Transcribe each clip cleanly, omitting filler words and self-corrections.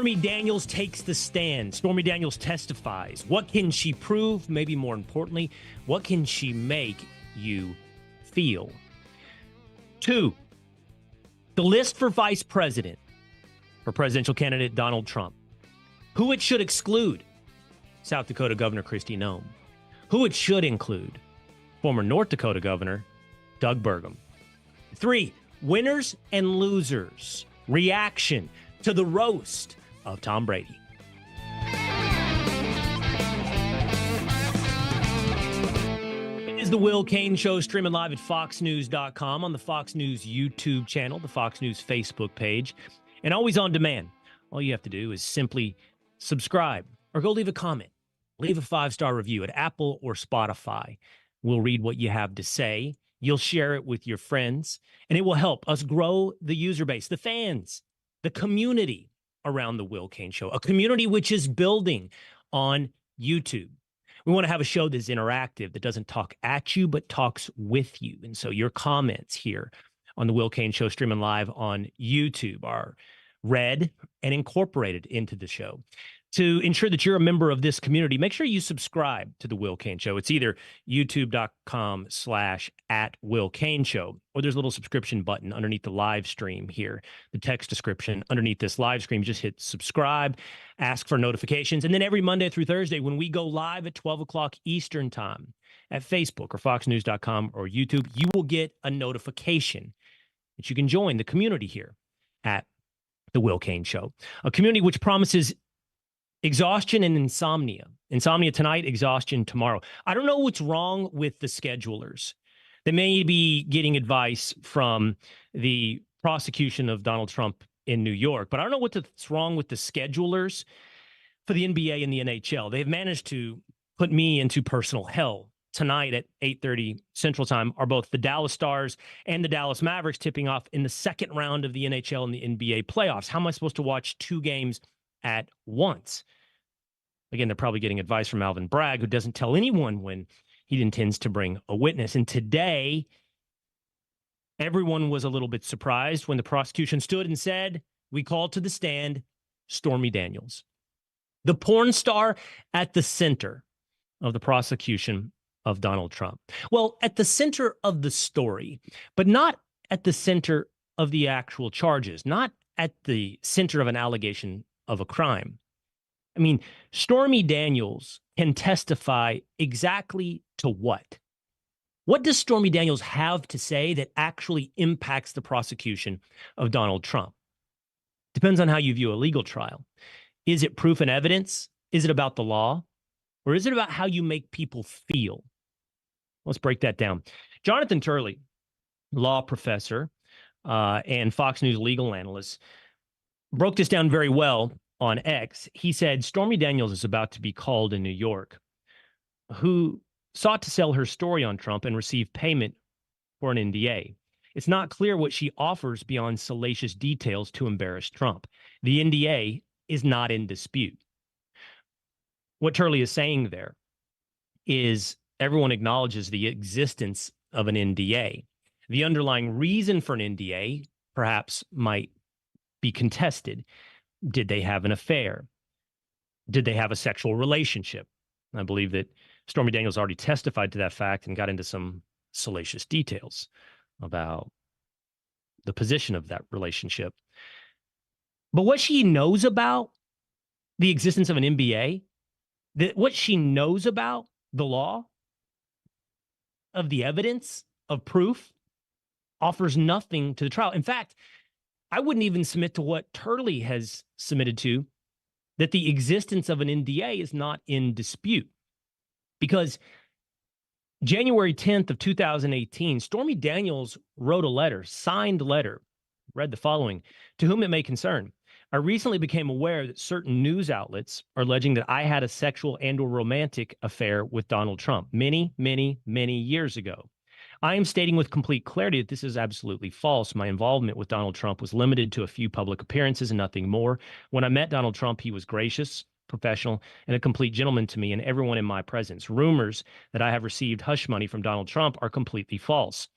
Stormy Daniels takes the stand. Stormy Daniels testifies. What can she prove? Maybe more importantly, what can she make you feel? 2, the list for vice president for presidential candidate Donald Trump. Who it should exclude? South Dakota Governor Kristi Noem. Who it should include? Former North Dakota Governor Doug Burgum. 3, winners and losers. Reaction to the roast of Tom Brady. It is the Will Cain Show, streaming live at foxnews.com, on the Fox News YouTube channel, the Fox News Facebook page, and always on demand. All you have to do is simply subscribe or go leave a comment. Leave a 5-star review at Apple or Spotify. We'll read what you have to say. You'll share it with your friends, and it will help us grow the user base, the fans, the community around the Will Cain Show, a community which is building on YouTube. We want to have a show that's interactive, that doesn't talk at you, but talks with you. And so your comments here on the Will Cain Show, streaming live on YouTube, are read and incorporated into the show. To ensure that you're a member of this community, make sure you subscribe to the Will Cain Show. It's either youtube.com/@WillCainShow, or there's a little subscription button underneath the live stream here, the text description underneath this live stream. Just hit subscribe, ask for notifications, and then every Monday through Thursday when we go live at 12 o'clock Eastern time at Facebook or foxnews.com or YouTube, you will get a notification that you can join the community here at the Will Cain Show, a community which promises exhaustion and insomnia. Insomnia tonight, exhaustion tomorrow. I don't know what's wrong with the schedulers. They may be getting advice from the prosecution of Donald Trump in New York, but I don't know what's wrong with the schedulers for the NBA and the NHL. They've managed to put me into personal hell. Tonight at 8:30 Central Time are both the Dallas Stars and the Dallas Mavericks tipping off in the second round of the NHL and the NBA playoffs. How am I supposed to watch 2 games at once? Again, they're probably getting advice from Alvin Bragg, who doesn't tell anyone when he intends to bring a witness. And today, everyone was a little bit surprised when the prosecution stood and said, "We call to the stand Stormy Daniels," the porn star at the center of the prosecution of Donald Trump. Well, at the center of the story, but not at the center of the actual charges, not at the center of an allegation of a crime. I mean, Stormy Daniels can testify exactly to what? What does Stormy Daniels have to say that actually impacts the prosecution of Donald Trump? Depends on how you view a legal trial. Is it proof and evidence? Is it about the law? Or is it about how you make people feel? Let's break that down. Jonathan Turley, law professor and Fox News legal analyst, broke this down very well on X. He said Stormy Daniels is about to be called in New York, who sought to sell her story on Trump and receive payment for an NDA. It's not clear what she offers beyond salacious details to embarrass Trump. The NDA is not in dispute. What Turley is saying there is everyone acknowledges the existence of an NDA. The underlying reason for an NDA perhaps might be contested. Did they have an affair? Did they have a sexual relationship? I believe that Stormy Daniels already testified to that fact and got into some salacious details about the position of that relationship. But what she knows about the existence of an NBA, what she knows about the law, of the evidence, of proof, offers nothing to the trial. In fact, I wouldn't even submit to what Turley has submitted to, that the existence of an NDA is not in dispute. Because January 10th of 2018, Stormy Daniels wrote a letter, signed letter, read the following: "To whom it may concern, I recently became aware that certain news outlets are alleging that I had a sexual and or romantic affair with Donald Trump many, many, many years ago. I am stating with complete clarity that this is absolutely false. My involvement with Donald Trump was limited to a few public appearances and nothing more. When I met Donald Trump, he was gracious, professional, and a complete gentleman to me and everyone in my presence. Rumors that I have received hush money from Donald Trump are completely false.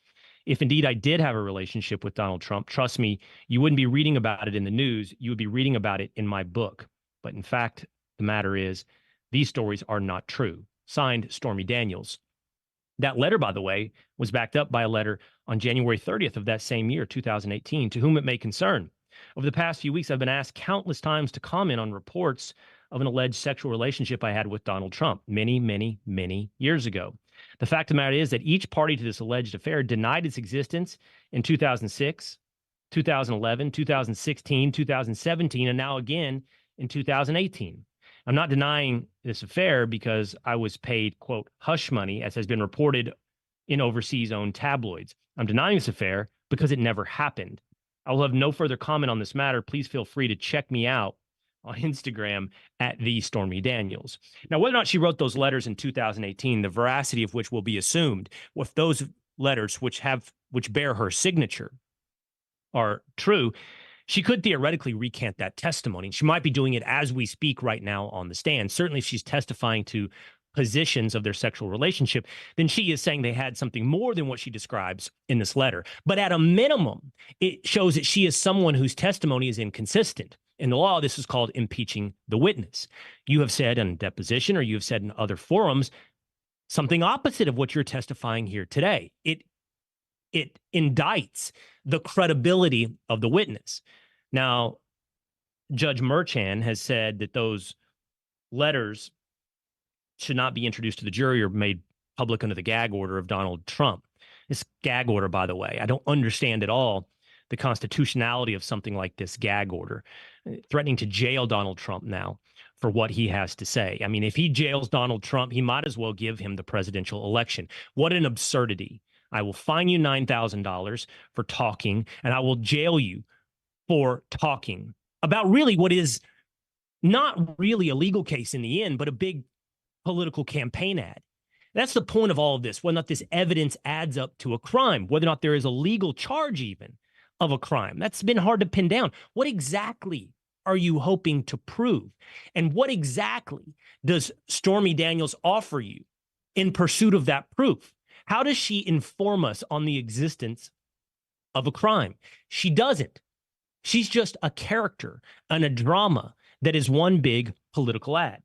If indeed I did have a relationship with Donald Trump, trust me, you wouldn't be reading about it in the news. You would be reading about it in my book. But in fact, the matter is, these stories are not true. Signed, Stormy Daniels. That letter, by the way, was backed up by a letter on January 30th of that same year, 2018, to whom it may concern. Over the past few weeks, I've been asked countless times to comment on reports of an alleged sexual relationship I had with Donald Trump many, many, many years ago. The fact of the matter is that each party to this alleged affair denied its existence in 2006, 2011, 2016, 2017, and now again in 2018. I'm not denying this affair because I was paid, quote, hush money, as has been reported in overseas owned tabloids. I'm denying this affair because it never happened. I will have no further comment on this matter. Please feel free to check me out on Instagram at the Stormy Daniels. Now, whether or not she wrote those letters in 2018, the veracity of which will be assumed, if those letters which bear her signature are true, she could theoretically recant that testimony. She might be doing it as we speak right now on the stand. Certainly, if she's testifying to positions of their sexual relationship, then she is saying they had something more than what she describes in this letter. But at a minimum, it shows that she is someone whose testimony is inconsistent. In the law, this is called impeaching the witness. You have said in deposition, or you have said in other forums, something opposite of what you're testifying here today. It indicts the credibility of the witness. Now, Judge Merchan has said that those letters should not be introduced to the jury or made public under the gag order of Donald Trump. This gag order, by the way, I don't understand at all the constitutionality of something like this gag order, threatening to jail Donald Trump now for what he has to say. I mean, if he jails Donald Trump, he might as well give him the presidential election. What an absurdity. I will fine you $9,000 for talking, and I will jail you for talking about really what is not really a legal case in the end, but a big political campaign ad. That's the point of all of this, whether or not this evidence adds up to a crime, whether or not there is a legal charge even of a crime. That's been hard to pin down. What exactly are you hoping to prove? And what exactly does Stormy Daniels offer you in pursuit of that proof? How does she inform us on the existence of a crime? She doesn't. She's just a character and a drama that is one big political ad.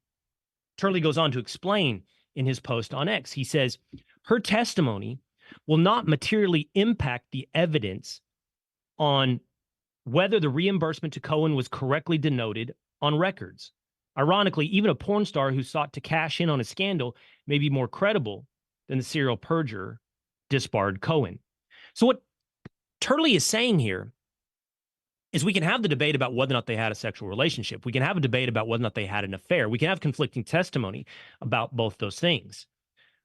Turley goes on to explain in his post on X. He says, her testimony will not materially impact the evidence on whether the reimbursement to Cohen was correctly denoted on records. Ironically, even a porn star who sought to cash in on a scandal may be more credible than the serial perjurer disbarred Cohen. So what Turley is saying here is we can have the debate about whether or not they had a sexual relationship. We can have a debate about whether or not they had an affair. We can have conflicting testimony about both those things.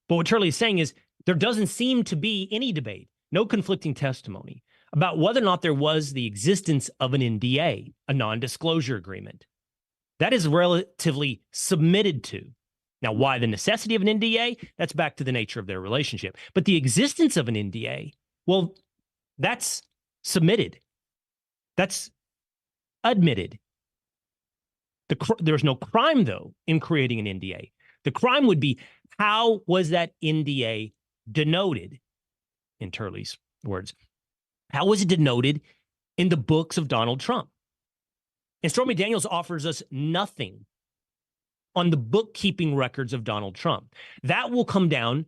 But what Turley is saying is there doesn't seem to be any debate, no conflicting testimony about whether or not there was the existence of an NDA, a non-disclosure agreement. That is relatively submitted to. Now, why the necessity of an NDA? That's back to the nature of their relationship. But the existence of an NDA, well, that's submitted. That's admitted. There's no crime, though, in creating an NDA. The crime would be, how was that NDA denoted, in Turley's words? How was it denoted in the books of Donald Trump? And Stormy Daniels offers us nothing on the bookkeeping records of Donald Trump. That will come down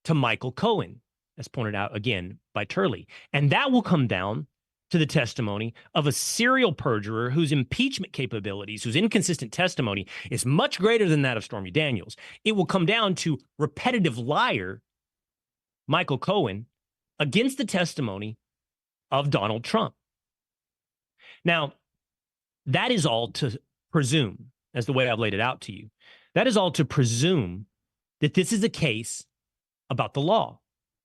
to Michael Cohen, as pointed out again by Turley. And that will come down to the testimony of a serial perjurer whose impeachment capabilities, whose inconsistent testimony is much greater than that of Stormy Daniels. It will come down to repetitive liar Michael Cohen against the testimony of Donald Trump. Now, that is all to presume, as the way I've laid it out to you. That is all to presume that this is a case about the law.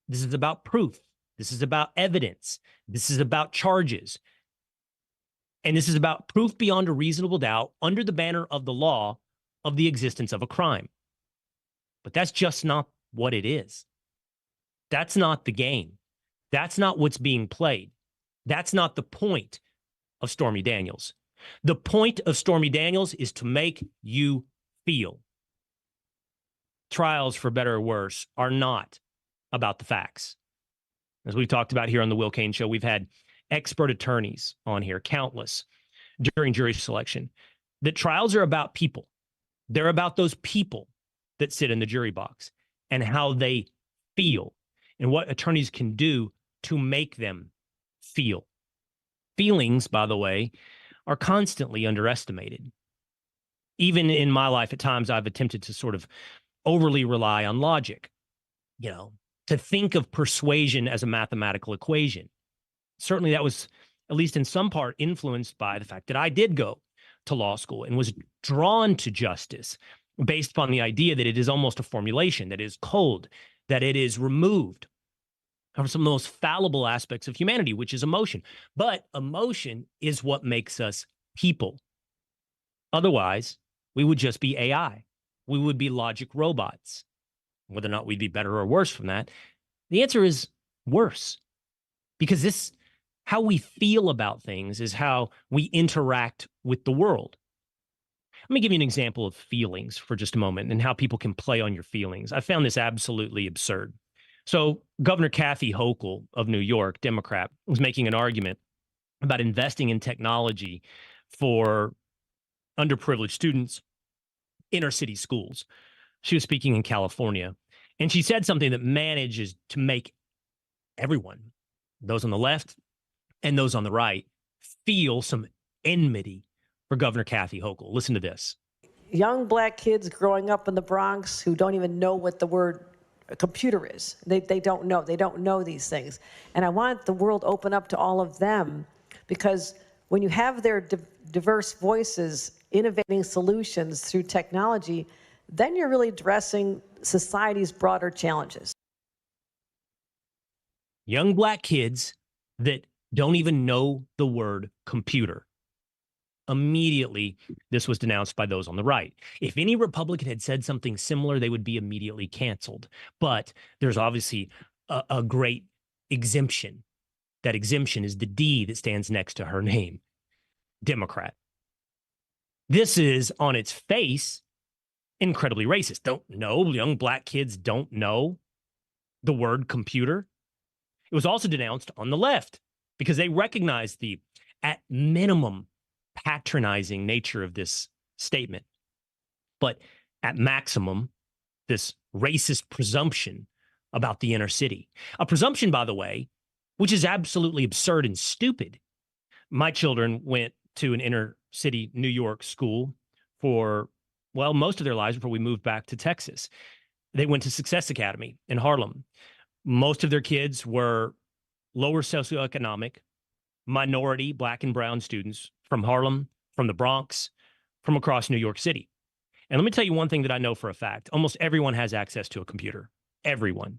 This is about proof. This is about evidence. This is about charges. And this is about proof beyond a reasonable doubt under the banner of the law of the existence of a crime. But that's just not what it is. That's not the game. That's not what's being played. That's not the point of Stormy Daniels. The point of Stormy Daniels is to make you feel. Trials, for better or worse, are not about the facts. As we've talked about here on the Will Cain Show, we've had expert attorneys on here, countless, during jury selection, that trials are about people. They're about those people that sit in the jury box and how they feel and what attorneys can do to make them feel. Feelings, by the way, are constantly underestimated. Even in my life, at times, I've attempted to sort of overly rely on logic, to think of persuasion as a mathematical equation. Certainly that was, at least in some part, influenced by the fact that I did go to law school and was drawn to justice based upon the idea that it is almost a formulation, that it is cold, that it is removed from some of the most fallible aspects of humanity, which is emotion. But emotion is what makes us people. Otherwise, we would just be AI. We would be logic robots. Whether or not we'd be better or worse from that, the answer is worse. Because how we feel about things is how we interact with the world. Let me give you an example of feelings for just a moment and how people can play on your feelings. I found this absolutely absurd. So Governor Kathy Hochul of New York, Democrat, was making an argument about investing in technology for underprivileged students, inner city schools. She was speaking in California, and she said something that manages to make everyone, those on the left and those on the right, feel some enmity for Governor Kathy Hochul. Listen to this. Young black kids growing up in the Bronx who don't even know what the word computer is. They don't know. They don't know these things. And I want the world open up to all of them, because when you have their diverse voices innovating solutions through technology, then you're really addressing society's broader challenges. Young black kids that don't even know the word computer. Immediately, this was denounced by those on the right. If any Republican had said something similar, they would be immediately canceled. But there's obviously a great exemption. That exemption is the D that stands next to her name, Democrat. This is, on its face, incredibly racist. Don't know, young black kids don't know the word computer. It was also denounced on the left because they recognized the, at minimum, patronizing nature of this statement. But at maximum, this racist presumption about the inner city. A presumption, by the way, which is absolutely absurd and stupid. My children went to an inner city New York school for, well, most of their lives before we moved back to Texas. They went to Success Academy in Harlem. Most of their kids were lower socioeconomic, minority, black and brown students from Harlem, from the Bronx, from across New York City. And let me tell you one thing that I know for a fact. Almost everyone has access to a computer. Everyone.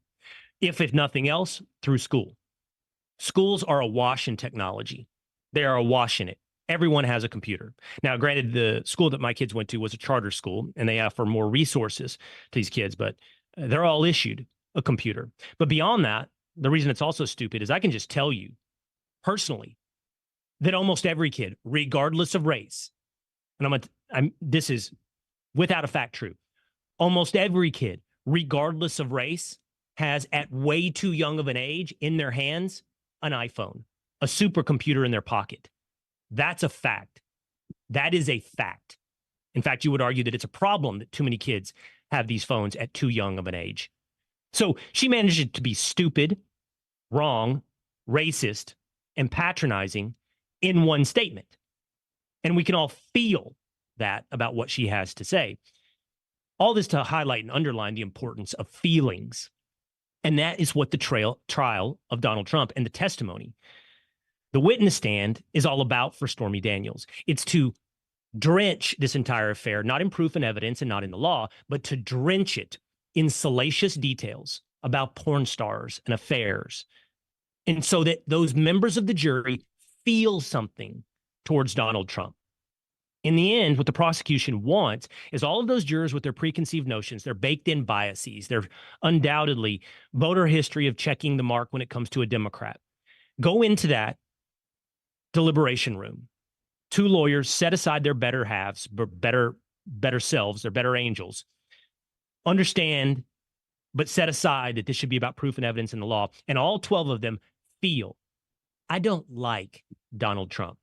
If nothing else, through school. Schools are awash in technology. They are awash in it. Everyone has a computer. Now, granted, the school that my kids went to was a charter school, and they offer more resources to these kids, but they're all issued a computer. But beyond that, the reason it's also stupid is I can just tell you personally that almost every kid, regardless of race, and this is without a fact true, almost every kid, regardless of race, has at way too young of an age in their hands an iPhone, a supercomputer in their pocket. That's a fact. That is a fact. In fact, you would argue that it's a problem that too many kids have these phones at too young of an age. So she managed to be stupid, wrong, racist, and patronizing in one statement. And we can all feel that about what she has to say. All this to highlight and underline the importance of feelings. And that is what the trial of Donald Trump and the testimony, the witness stand, is all about for Stormy Daniels. It's to drench this entire affair, not in proof and evidence and not in the law, but to drench it in salacious details about porn stars and affairs. And so that those members of the jury feel something towards Donald Trump. In the end, what the prosecution wants is all of those jurors with their preconceived notions, their baked-in biases, their undoubtedly voter history of checking the mark when it comes to a Democrat. Go into that deliberation room. Two lawyers set aside their better halves, better selves, their better angels. Understand but set aside that this should be about proof and evidence in the law. And all 12 of them feel, I don't like Donald Trump.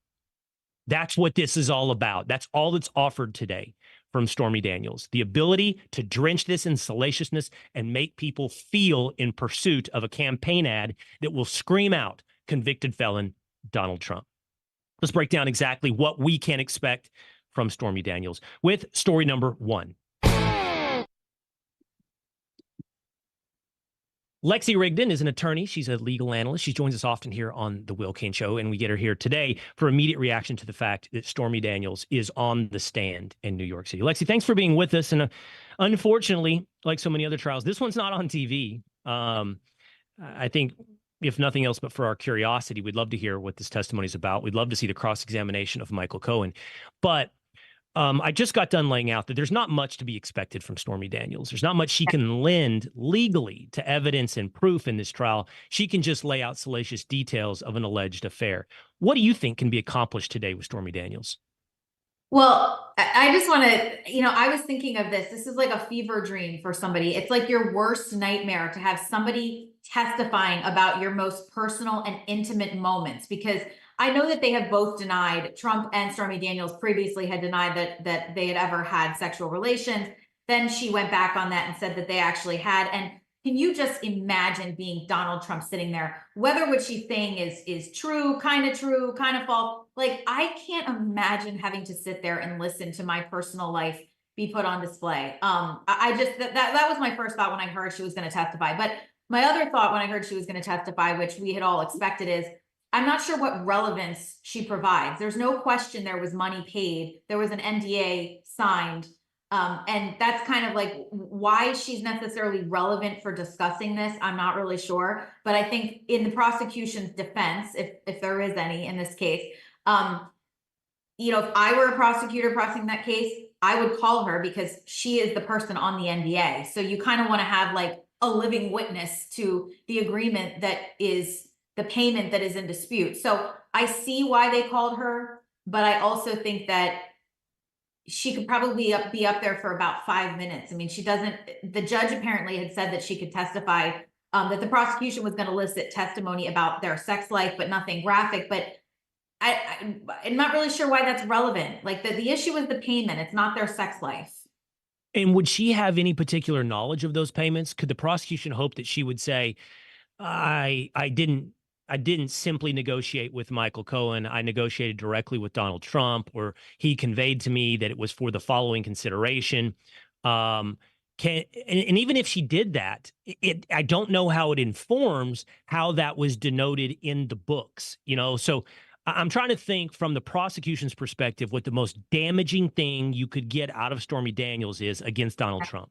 That's what this is all about. That's all that's offered today from Stormy Daniels. The ability to drench this in salaciousness and make people feel in pursuit of a campaign ad that will scream out convicted felon Donald Trump. Let's break down exactly what we can expect from Stormy Daniels with story number one. Lexie Rigden is an attorney. She's a legal analyst. She joins us often here on the Will Cain Show, and we get her here today for immediate reaction to the fact that Stormy Daniels is on the stand in New York City. Lexie, thanks for being with us. And unfortunately, like so many other trials, this one's not on TV. I think, if nothing else but for our curiosity, we'd love to hear what this testimony is about. We'd love to see the cross-examination of Michael Cohen. But I just got done laying out that there's not much to be expected from Stormy Daniels. There's not much she can lend legally to evidence and proof in this trial. She can just lay out salacious details of an alleged affair. What do you think can be accomplished today with Stormy Daniels? Well, I just want to, I was thinking of this. This is like a fever dream for somebody. It's like your worst nightmare to have somebody testifying about your most personal and intimate moments, because I know that they have both denied, Trump and Stormy Daniels previously had denied that they had ever had sexual relations. Then she went back on that and said that they actually had. And can you just imagine being Donald Trump sitting there? Whether what she's saying is true, kind of false. Like, I can't imagine having to sit there and listen to my personal life be put on display. I just, that was my first thought when I heard she was going to testify. But my other thought when I heard she was going to testify, which we had all expected, is I'm not sure what relevance she provides. There's no question there was money paid. There was an NDA signed. And that's kind of like why she's necessarily relevant for discussing this. I'm not really sure. But I think in the prosecution's defense, if there is any in this case, if I were a prosecutor prosecuting that case, I would call her because she is the person on the NDA. So you kind of want to have like a living witness to the agreement that is the payment that is in dispute. So I see why they called her, but I also think that she could probably be up there for about 5 minutes. I mean, the judge apparently had said that she could testify, that the prosecution was going to elicit testimony about their sex life, but nothing graphic. But I'm not really sure why that's relevant. Like the issue is the payment. It's not their sex life. And would she have any particular knowledge of those payments? Could the prosecution hope that she would say, I didn't simply negotiate with Michael Cohen. I negotiated directly with Donald Trump, or he conveyed to me that it was for the following consideration. And even if she did that, I don't know how it informs how that was denoted in the books, So I'm trying to think from the prosecution's perspective what the most damaging thing you could get out of Stormy Daniels is against Donald Trump.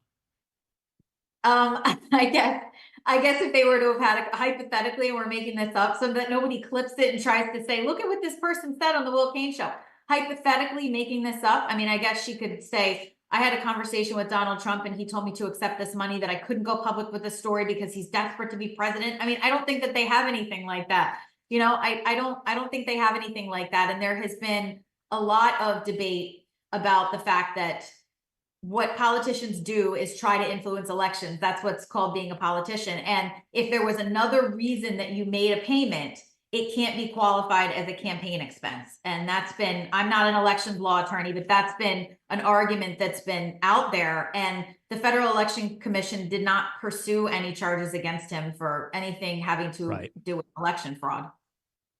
I guess if they were to have had hypothetically, we're making this up so that nobody clips it and tries to say, look at what this person said on the Will Cain Show. Hypothetically making this up. I mean, I guess she could say, I had a conversation with Donald Trump and he told me to accept this money, that I couldn't go public with the story because he's desperate to be president. I mean, I don't think that they have anything like that. I don't think they have anything like that. And there has been a lot of debate about the fact that what politicians do is try to influence elections. That's what's called being a politician. And if there was another reason that you made a payment, it can't be qualified as a campaign expense. And that's been, I'm not an elections law attorney, but that's been an argument that's been out there. And the Federal Election Commission did not pursue any charges against him for anything having to do with election fraud.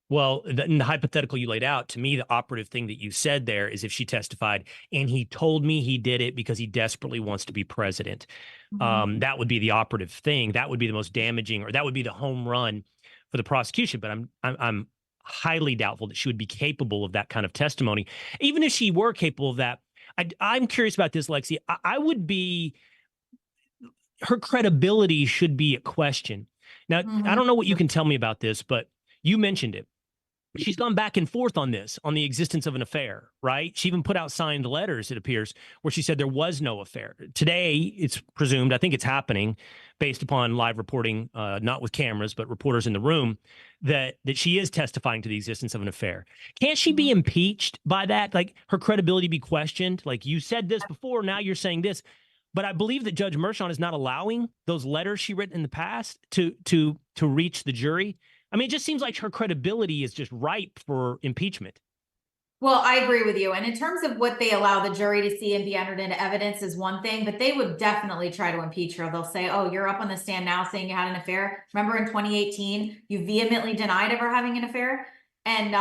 Well, in the hypothetical you laid out, to me, the operative thing that you said there is if she testified and he told me he did it because he desperately wants to be president, that would be the operative thing. That would be the most damaging, or that would be the home run for the prosecution. But I'm highly doubtful that she would be capable of that kind of testimony. Even if she were capable of that, I'm curious about this, Lexie. I would be, her credibility should be a question. Now, I don't know what you can tell me about this, but you mentioned it. She's gone back and forth on this, on the existence of an affair, right? She even put out signed letters, it appears, where she said there was no affair. Today, it's presumed, I think it's happening, based upon live reporting, not with cameras, but reporters in the room, that she is testifying to the existence of an affair. Can't she be impeached by that? Like, her credibility be questioned? Like, you said this before, now you're saying this. But I believe that Judge Mershon is not allowing those letters she written in the past to reach the jury. I mean, it just seems like her credibility is just ripe for impeachment. Well, I agree with you. And in terms of what they allow the jury to see and be entered into evidence is one thing, but they would definitely try to impeach her. They'll say, oh, you're up on the stand now saying you had an affair. Remember in 2018, you vehemently denied ever having an affair. And,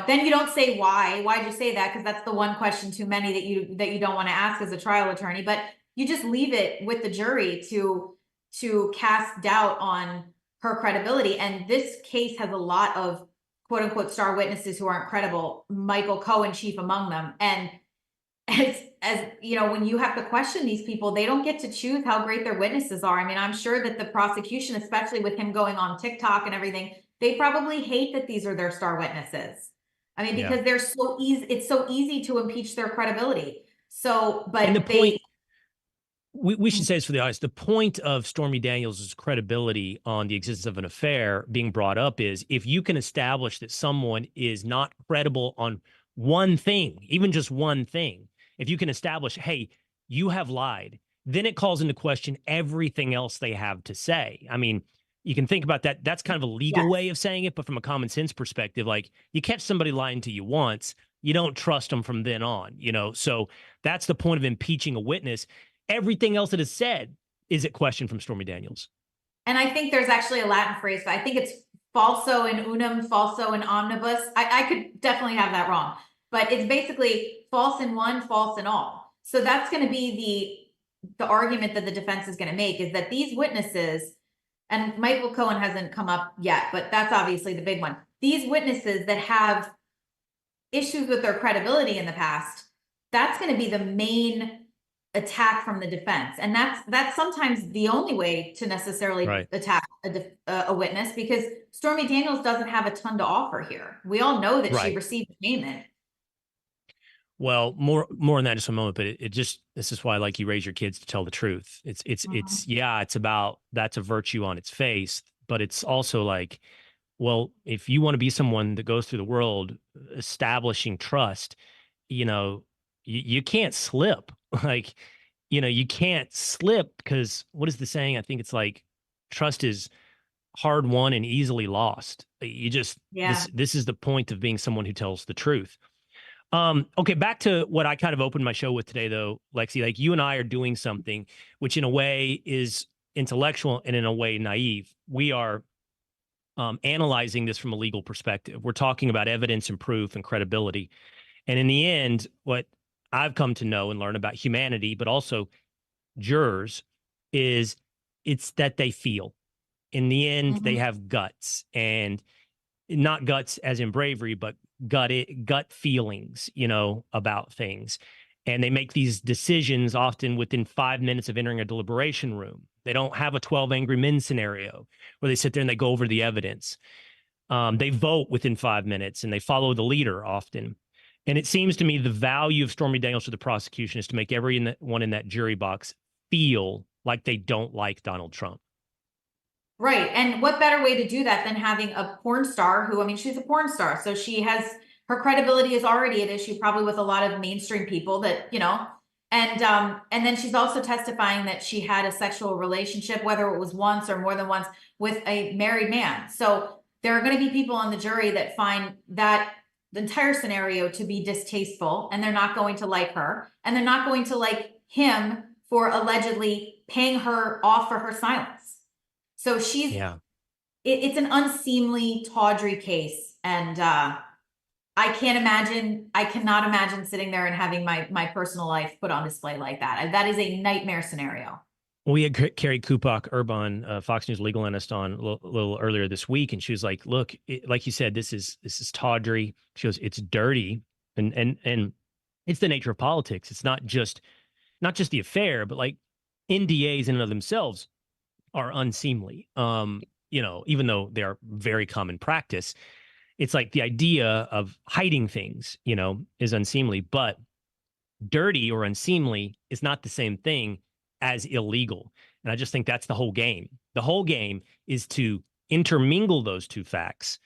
then you don't say why. Why'd you say that? Because that's the one question too many that you don't want to ask as a trial attorney. But you just leave it with the jury to cast doubt on her credibility. And this case has a lot of quote unquote star witnesses who aren't credible, Michael Cohen chief among them. And as you know, when you have to question these people, they don't get to choose how great their witnesses are. I mean, I'm sure that the prosecution, especially with him going on TikTok and everything, they probably hate that these are their star witnesses. I mean, because they're so easy, it's so easy to impeach their credibility. So, but and the point, we should say this for the audience. The point of Stormy Daniels' credibility on the existence of an affair being brought up is if you can establish that someone is not credible on one thing, even just one thing, if you can establish, hey, you have lied, then it calls into question everything else they have to say. I mean, you can think about that. That's kind of a legal way of saying it, but from a common sense perspective, like you catch somebody lying to you once, you don't trust them from then on, So that's the point of impeaching a witness. Everything else that is said is at question from Stormy Daniels. And I think there's actually a Latin phrase, but I think it's falso in unum, falso in omnibus. I could definitely have that wrong, but it's basically false in one, false in all. So that's going to be the argument that the defense is going to make, is that these witnesses, and Michael Cohen hasn't come up yet, but that's obviously the big one. These witnesses that have issues with their credibility in the past, that's going to be the main attack from the defense. And that's sometimes the only way to necessarily attack a witness, because Stormy Daniels doesn't have a ton to offer here. We all know that she received payment. Well, more on that in just a moment, but this is why I like you raise your kids to tell the truth. It's about, that's a virtue on its face, but it's also like, well, if you want to be someone that goes through the world establishing trust, you can't slip. Like, you can't slip, because what is the saying? I think it's like, trust is hard won and easily lost. This is the point of being someone who tells the truth. Okay, back to what I kind of opened my show with today, though, Lexie. Like, you and I are doing something which in a way is intellectual and in a way naive. We are analyzing this from a legal perspective. We're talking about evidence and proof and credibility. And in the end, what I've come to know and learn about humanity, but also jurors, is it's that they feel. In the end, they have guts, and not guts as in bravery, but gut feelings, about things. And they make these decisions often within 5 minutes of entering a deliberation room. They don't have a 12 angry men scenario where they sit there and they go over the evidence. They vote within 5 minutes and they follow the leader often. And it seems to me the value of Stormy Daniels to the prosecution is to make everyone in that jury box feel like they don't like Donald Trump. Right. And what better way to do that than having a porn star who, I mean, she's a porn star. So her credibility is already at issue, probably with a lot of mainstream people that, and then she's also testifying that she had a sexual relationship, whether it was once or more than once, with a married man. So there are going to be people on the jury that find that the entire scenario to be distasteful, and they're not going to like her, and they're not going to like him for allegedly paying her off for her silence. So it's an unseemly, tawdry case. And I cannot imagine sitting there and having my personal life put on display like that. That is a nightmare scenario. We had Carrie Kupak-Urban, Fox News legal analyst, on a little earlier this week, and she was like, "Look, like you said, this is tawdry." She goes, "It's dirty, and it's the nature of politics. It's not just the affair, but like NDAs in and of themselves are unseemly. Even though they are very common practice, it's like the idea of hiding things, is unseemly. But dirty or unseemly is not the same thing as illegal. And I just think that's the whole game. The whole game is to intermingle those two facts,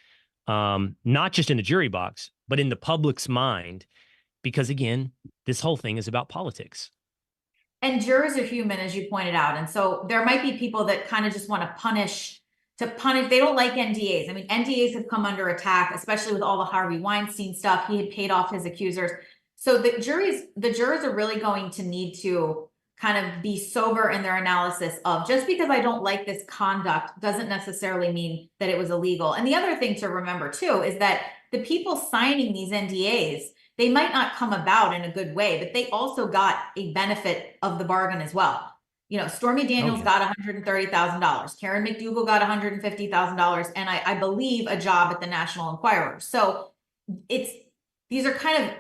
not just in the jury box, but in the public's mind, because again, this whole thing is about politics." And jurors are human, as you pointed out. And so there might be people that kind of just want to punish. They don't like NDAs. I mean, NDAs have come under attack, especially with all the Harvey Weinstein stuff. He had paid off his accusers. So the jurors are really going to need to kind of be sober in their analysis of, just because I don't like this conduct doesn't necessarily mean that it was illegal. And the other thing to remember too is that the people signing these NDAs, they might not come about in a good way, but they also got a benefit of the bargain as well. You know, Stormy Daniels got $130,000. Karen McDougal got $150,000, and I believe a job at the National Enquirer. So these are kind of,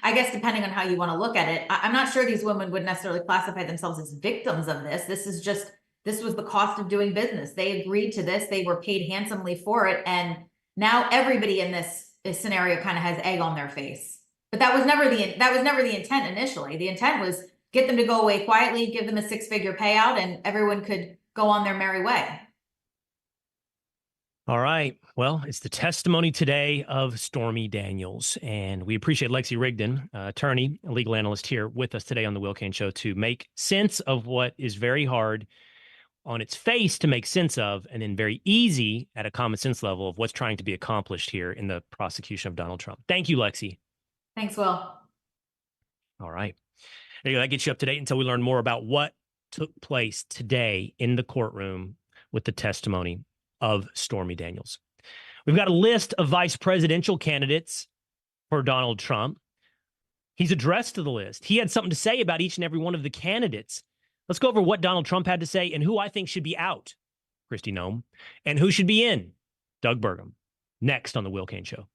I guess, depending on how you want to look at it, I'm not sure these women would necessarily classify themselves as victims of this. This was the cost of doing business. They agreed to this. They were paid handsomely for it. And now everybody in this scenario kind of has egg on their face. But that was never the intent initially. The intent was get them to go away quietly, give them a 6-figure payout, and everyone could go on their merry way. All right. Well, it's the testimony today of Stormy Daniels, and we appreciate Lexie Rigden, attorney, a legal analyst, here with us today on the Will Cain Show to make sense of what is very hard on its face to make sense of, and then very easy at a common sense level of what's trying to be accomplished here in the prosecution of Donald Trump. Thank you, Lexie. Thanks, Will. All right. There you go. That gets you up to date until we learn more about what took place today in the courtroom with the testimony of Stormy Daniels. We've got a list of vice presidential candidates for Donald Trump. He's addressed to the list. He had something to say about each and every one of the candidates. Let's go over what Donald Trump had to say and who I think should be out, Kristi Noem, and who should be in, Doug Burgum. Next on the Will Cain Show.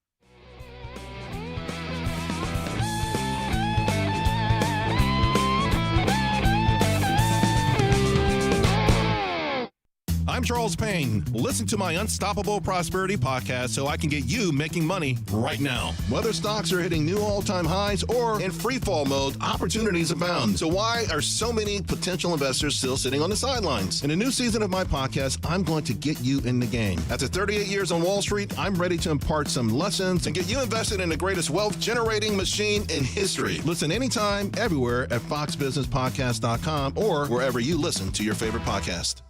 I'm Charles Payne. Listen to my Unstoppable Prosperity podcast so I can get you making money right now. Whether stocks are hitting new all-time highs or in free fall mode, opportunities abound. So why are so many potential investors still sitting on the sidelines? In a new season of my podcast, I'm going to get you in the game. After 38 years on Wall Street, I'm ready to impart some lessons and get you invested in the greatest wealth-generating machine in history. Listen anytime, everywhere at foxbusinesspodcast.com or wherever you listen to your favorite podcast.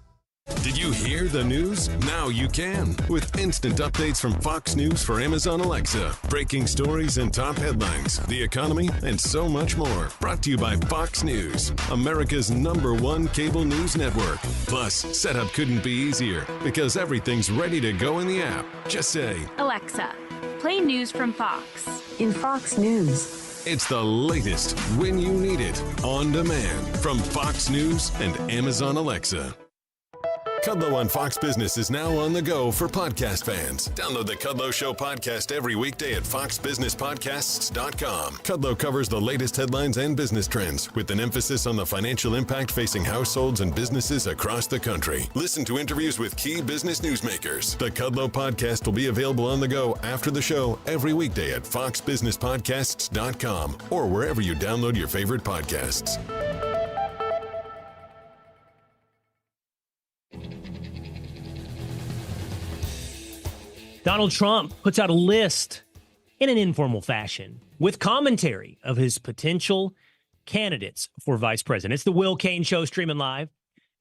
Did you hear the news? Now you can. With instant updates from Fox News for Amazon Alexa, breaking stories and top headlines, the economy, and so much more. Brought to you by Fox News, America's #1 cable news network. Plus, setup couldn't be easier because everything's ready to go in the app. Just say, Alexa, play news from Fox. In Fox News. It's the latest when you need it, on demand, from Fox News and Amazon Alexa. Kudlow on Fox Business is now on the go for podcast fans. Download the Kudlow Show podcast every weekday at foxbusinesspodcasts.com. Kudlow covers the latest headlines and business trends with an emphasis on the financial impact facing households and businesses across the country. Listen to interviews with key business newsmakers. The Kudlow podcast will be available on the go after the show every weekday at foxbusinesspodcasts.com or wherever you download your favorite podcasts. Donald Trump puts out a list in an informal fashion with commentary of his potential candidates for vice president. It's the Will Cain Show, streaming live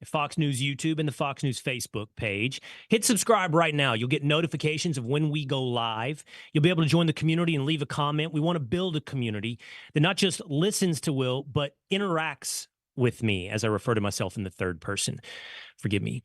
at Fox News YouTube and the Fox News Facebook page. Hit subscribe right now. You'll get notifications of when we go live. You'll be able to join the community and leave a comment. We want to build a community that not just listens to Will, but interacts with me as I refer to myself in the third person. Forgive me.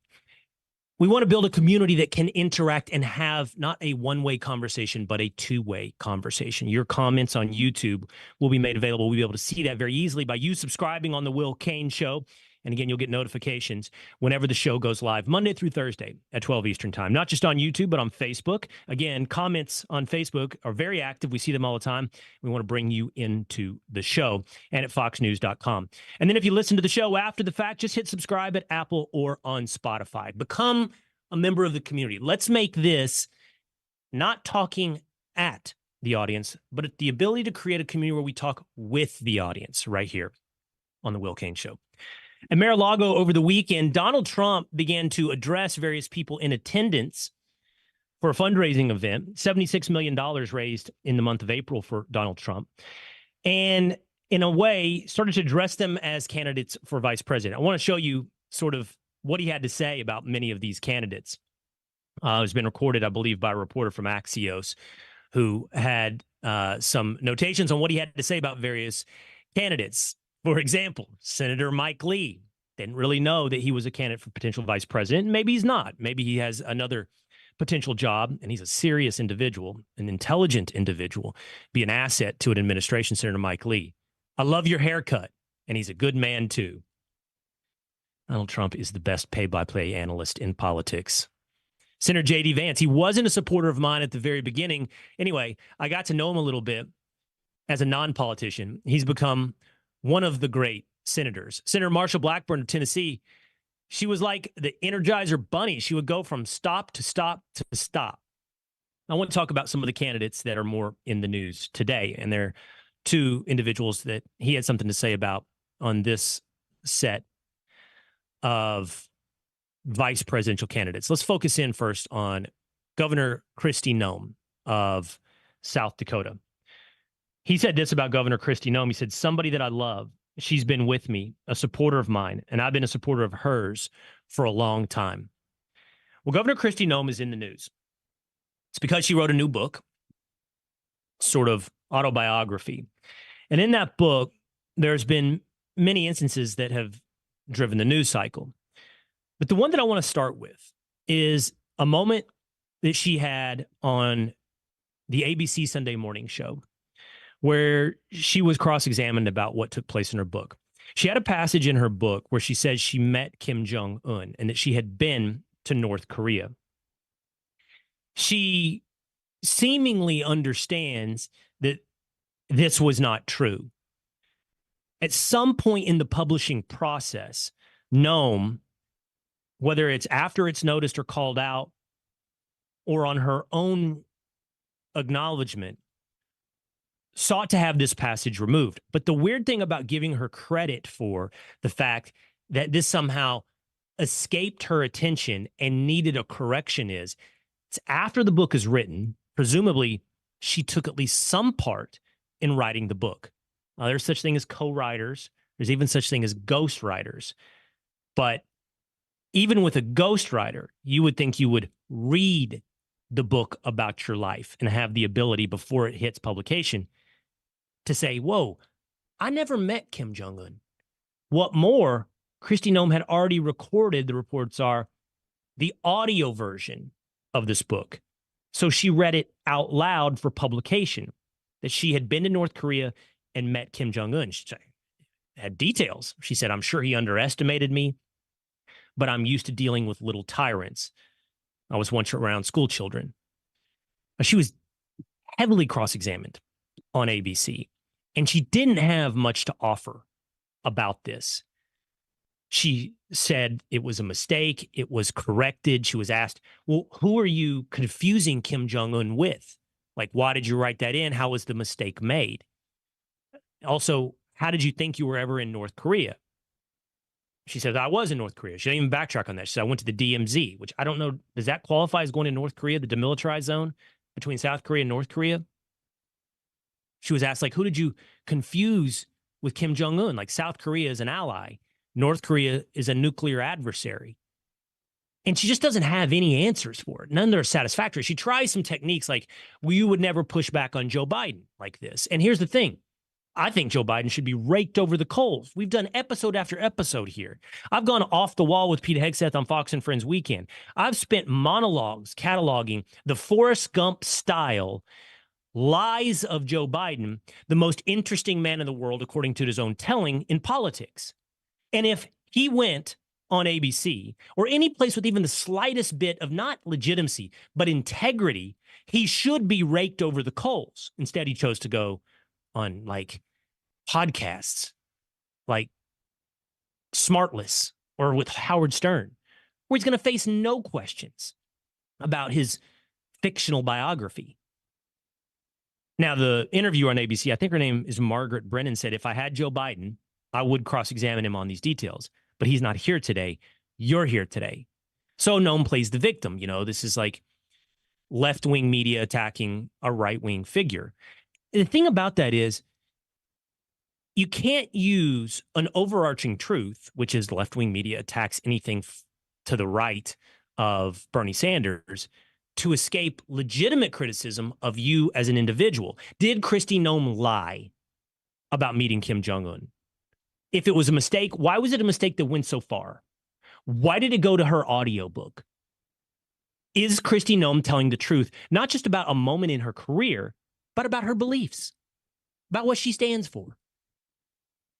We want to build a community that can interact and have not a one-way conversation, but a two-way conversation. Your comments on YouTube will be made available. We'll be able to see that very easily by you subscribing on the Will Cain Show. And again, you'll get notifications whenever the show goes live, Monday through Thursday at 12 Eastern Time. Not just on YouTube, but on Facebook. Again, comments on Facebook are very active. We see them all the time. We want to bring you into the show and at foxnews.com. And then if you listen to the show after the fact, just hit subscribe at Apple or on Spotify. Become a member of the community. Let's make this not talking at the audience, but the ability to create a community where we talk with the audience right here on the Will Cain Show. At Mar-a-Lago over the weekend, Donald Trump began to address various people in attendance for a fundraising event, $76 million raised in the month of April for Donald Trump. And in a way, started to address them as candidates for vice president. I want to show you sort of what he had to say about many of these candidates. It's been recorded, I believe, by a reporter from Axios who had some notations on what he had to say about various candidates. For example, Senator Mike Lee didn't really know that he was a candidate for potential vice president. Maybe he's not. Maybe he has another potential job, and he's a serious individual, an intelligent individual, be an asset to an administration, Senator Mike Lee. I love your haircut, and he's a good man, too. Donald Trump is the best pay-by-play analyst in politics. Senator J.D. Vance, he wasn't a supporter of mine at the very beginning. Anyway, I got to know him a little bit as a non-politician. He's become one of the great senators. Senator Marsha Blackburn of Tennessee, she was like the Energizer Bunny. She would go from stop to stop to stop. I want to talk about some of the candidates that are more in the news today, and they're two individuals that he had something to say about on this set of vice presidential candidates. Let's focus in first on Governor Kristi Noem of South Dakota. He said this about Governor Kristi Noem. He said, somebody that I love, she's been with me, a supporter of mine, and I've been a supporter of hers for a long time. Well, Governor Kristi Noem is in the news. It's because she wrote a new book, sort of autobiography. And in that book, there's been many instances that have driven the news cycle. But the one that I want to start with is a moment that she had on the ABC Sunday morning show where she was cross-examined about what took place in her book. She had a passage in her book where she says she met Kim Jong-un and that she had been to North Korea. She seemingly understands that this was not true. At some point in the publishing process, Noem, whether it's after it's noticed or called out or on her own acknowledgement, sought to have this passage removed. But the weird thing about giving her credit for the fact that this somehow escaped her attention and needed a correction is, it's after the book is written, presumably she took at least some part in writing the book. There's such thing as co-writers. There's even such thing as ghostwriters. But even with a ghostwriter, you would think you would read the book about your life and have the ability before it hits publication to say, whoa, I never met Kim Jong-un. What more, Kristi Noem had already recorded, the reports are, the audio version of this book. So she read it out loud for publication, that she had been to North Korea and met Kim Jong-un. She had details. She said, I'm sure he underestimated me, but I'm used to dealing with little tyrants. I was once around school children. She was heavily cross-examined on ABC, and she didn't have much to offer about this. She said it was a mistake. It was corrected. She was asked, well, who are you confusing Kim Jong-un with? Like, why did you write that in? How was the mistake made? Also, how did you think you were ever in North Korea? She said, I was in North Korea. She didn't even backtrack on that. She said, I went to the DMZ, which I don't know. Does that qualify as going to North Korea, the demilitarized zone between South Korea and North Korea? She was asked, like, who did you confuse with Kim Jong-un? Like, South Korea is an ally. North Korea is a nuclear adversary. And she just doesn't have any answers for it. None that are satisfactory. She tries some techniques like, well, you would never push back on Joe Biden like this. And here's the thing. I think Joe Biden should be raked over the coals. We've done episode after episode here. I've gone off the wall with Pete Hegseth on Fox and Friends Weekend. I've spent monologues cataloging the Forrest Gump style lies of Joe Biden, the most interesting man in the world, according to his own telling, in politics. And if he went on ABC or any place with even the slightest bit of not legitimacy, but integrity, he should be raked over the coals. Instead, he chose to go on like podcasts like Smartless or with Howard Stern, where he's going to face no questions about his fictional biography. Now, the interviewer on ABC, I think her name is Margaret Brennan, said, if I had Joe Biden, I would cross-examine him on these details. But he's not here today. You're here today. So Noem plays the victim. You know, this is like left-wing media attacking a right-wing figure. The thing about that is, you can't use an overarching truth, which is left-wing media attacks anything to the right of Bernie Sanders, to escape legitimate criticism of you as an individual. Did Kristi Noem lie about meeting Kim Jong-un? If it was a mistake, why was it a mistake that went so far? Why did it go to her audiobook? Is Kristi Noem telling the truth, not just about a moment in her career, but about her beliefs, about what she stands for?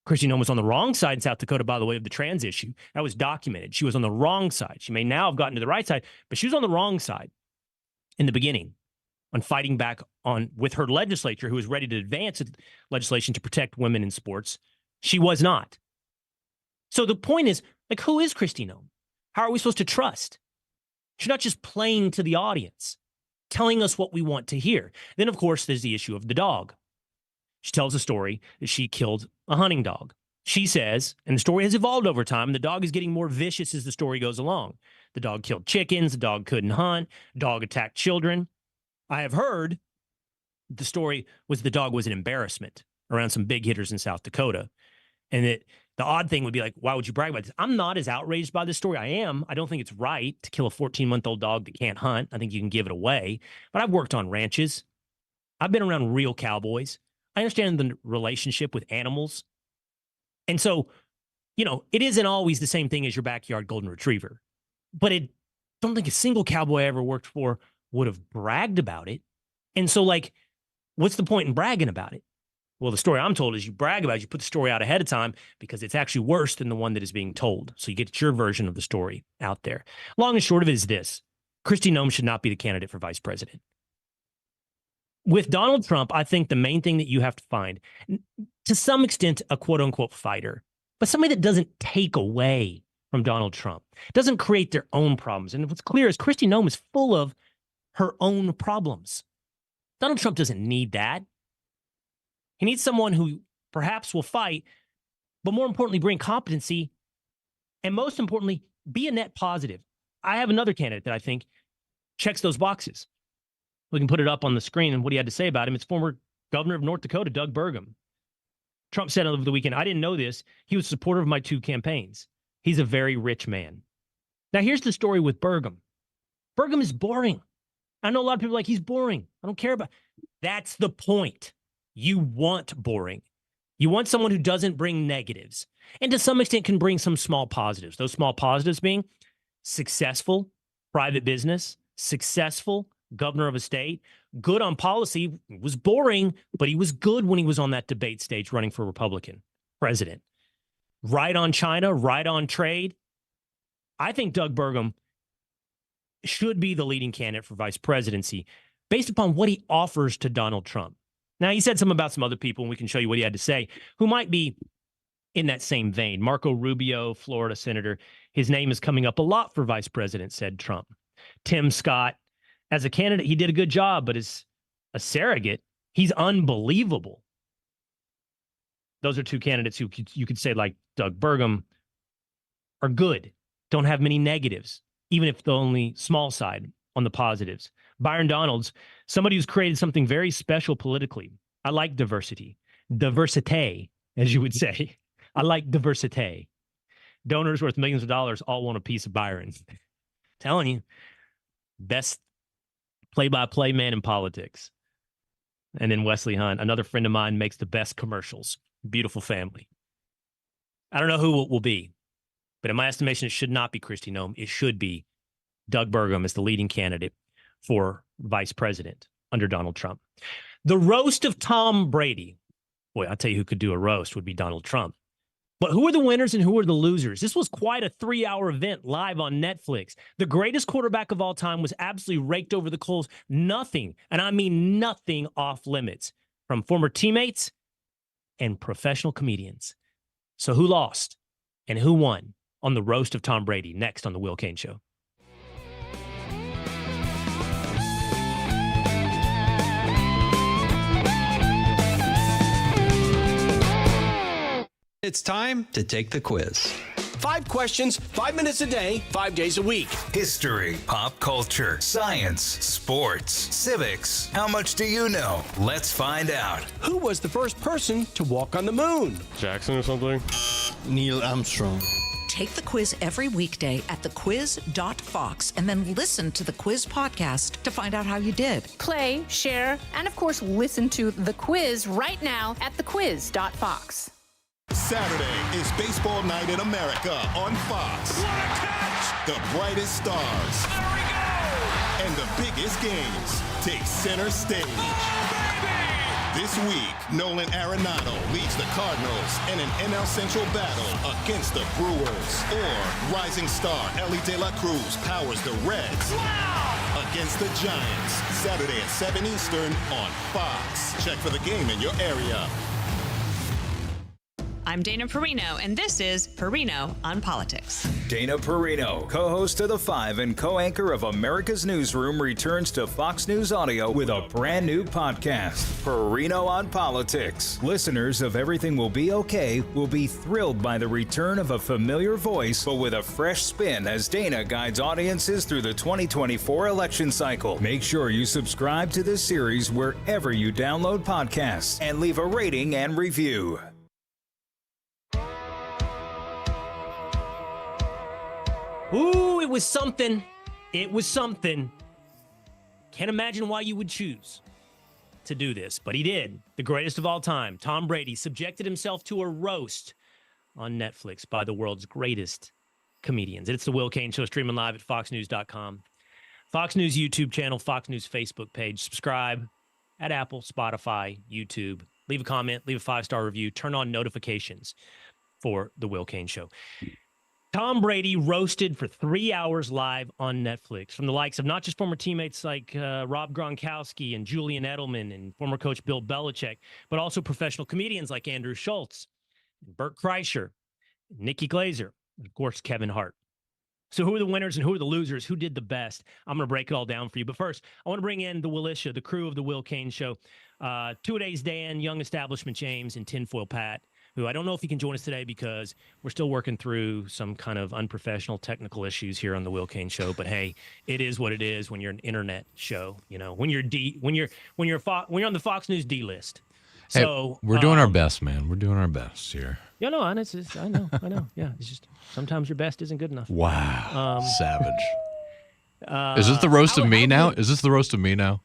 Kristi Noem was on the wrong side in South Dakota, by the way, of the trans issue. That was documented. She was on the wrong side. She may now have gotten to the right side, but she was on the wrong side in the beginning on fighting back on with her legislature, who was ready to advance legislation to protect women in sports. She was not. So the point is, like, who is Kristi Noem? How are we supposed to trust? She's not just playing to the audience, telling us what we want to hear. Then, of course, there's the issue of the dog. She tells a story that she killed a hunting dog. She says, and the story has evolved over time, and the dog is getting more vicious as the story goes along. The dog killed chickens, the dog couldn't hunt, dog attacked children. I have heard the story was the dog was an embarrassment around some big hitters in South Dakota. And that the odd thing would be like, why would you brag about this? I'm not as outraged by this story. I don't think it's right to kill a 14-month-old dog that can't hunt. I think you can give it away. But I've worked on ranches. I've been around real cowboys. I understand the relationship with animals. And so, it isn't always the same thing as your backyard golden retriever. But I don't think a single cowboy I ever worked for would have bragged about it. And so, what's the point in bragging about it? Well, the story I'm told is you brag about it, you put the story out ahead of time because it's actually worse than the one that is being told. So you get your version of the story out there. Long and short of it is this. Kristi Noem should not be the candidate for vice president. With Donald Trump, I think the main thing that you have to find, to some extent, a quote-unquote fighter, but somebody that doesn't take away from Donald Trump, doesn't create their own problems. And what's clear is Kristi Noem is full of her own problems. Donald Trump doesn't need that. He needs someone who perhaps will fight, but more importantly, bring competency, and most importantly, be a net positive. I have another candidate that I think checks those boxes. We can put it up on the screen and what he had to say about him. It's former governor of North Dakota, Doug Burgum. Trump said over the weekend, I didn't know this. He was a supporter of my two campaigns. He's a very rich man. Now, here's the story with Burgum. Burgum is boring. I know a lot of people are like, he's boring. I don't care about. That's the point. You want boring. You want someone who doesn't bring negatives and to some extent can bring some small positives. Those small positives being successful private business, successful governor of a state, good on policy, was boring, but he was good when he was on that debate stage running for Republican president. Right on China, right on trade. I think Doug Burgum should be the leading candidate for vice presidency based upon what he offers to Donald Trump. Now, he said something about some other people, and we can show you what he had to say, who might be in that same vein. Marco Rubio, Florida senator, his name is coming up a lot for vice president, said Trump. Tim Scott, as a candidate, he did a good job, but as a surrogate, he's unbelievable. Those are two candidates who you could say, like Doug Burgum, are good, don't have many negatives, even if the only small side on the positives. Byron Donalds, somebody who's created something very special politically. I like diversity. Diversité, as you would say. I like diversité. Donors worth millions of dollars all want a piece of Byron. Telling you, best play-by-play man in politics. And then Wesley Hunt, another friend of mine, makes the best commercials. Beautiful family. I don't know who it will be, but in my estimation, it should not be Kristi Noem. It should be Doug Burgum as the leading candidate for vice president under Donald Trump. The roast of Tom Brady. Boy, I'll tell you who could do a roast would be Donald Trump. But who are the winners and who are the losers? This was quite a 3-hour event live on Netflix. The greatest quarterback of all time was absolutely raked over the coals. Nothing, and I mean nothing, off limits from former teammates and professional comedians. So who lost and who won on the roast of Tom Brady? Next on the Will Cain Show. It's time to take the quiz. 5 questions, 5 minutes a day, 5 days a week. History, pop culture, science, sports, civics. How much do you know? Let's find out. Who was the first person to walk on the moon? Jackson or something? Neil Armstrong. Take the quiz every weekday at thequiz.fox and then listen to the quiz podcast to find out how you did. Play, share, and of course, listen to the quiz right now at thequiz.fox. Saturday is baseball night in America on Fox. What a catch! The brightest stars. There we go! And the biggest games take center stage. Oh, baby! This week, Nolan Arenado leads the Cardinals in an NL Central battle against the Brewers. Or rising star Ellie De La Cruz powers the Reds against the Giants. Saturday at 7 Eastern on Fox. Check for the game in your area. I'm Dana Perino, and this is Perino on Politics. Dana Perino, co-host of The Five and co-anchor of America's Newsroom, returns to Fox News Audio with a brand new podcast, Perino on Politics. Listeners of Everything Will Be Okay will be thrilled by the return of a familiar voice, but with a fresh spin as Dana guides audiences through the 2024 election cycle. Make sure you subscribe to this series wherever you download podcasts and leave a rating and review. Ooh, it was something. It was something. Can't imagine why you would choose to do this, but he did. The greatest of all time, Tom Brady, subjected himself to a roast on Netflix by the world's greatest comedians. It's the Will Cain Show, streaming live at foxnews.com. Fox News YouTube channel, Fox News Facebook page. Subscribe at Apple, Spotify, YouTube. Leave a comment, leave a 5-star review, turn on notifications for the Will Cain Show. Tom Brady roasted for 3 hours live on Netflix from the likes of not just former teammates like Rob Gronkowski and Julian Edelman and former coach Bill Belichick, but also professional comedians like Andrew Schultz, Bert Kreischer, Nikki Glazer, and of course, Kevin Hart. So who are the winners and who are the losers? Who did the best? I'm going to break it all down for you. But first, I want to bring in the Willisha, the crew of the Will Cain Show. Two-a-days Dan, Young Establishment James, and Tinfoil Pat, who I don't know if he can join us today because we're still working through some kind of unprofessional technical issues here on the Will Cain Show. But hey, it is what it is when you're an internet show. You know, when you're on the Fox News D list. So hey, we're doing our best, man. We're doing our best here. Yeah, no, and I know. Yeah, it's just sometimes your best isn't good enough. Wow, savage. Is this the roast of me now? Is this the roast of me now?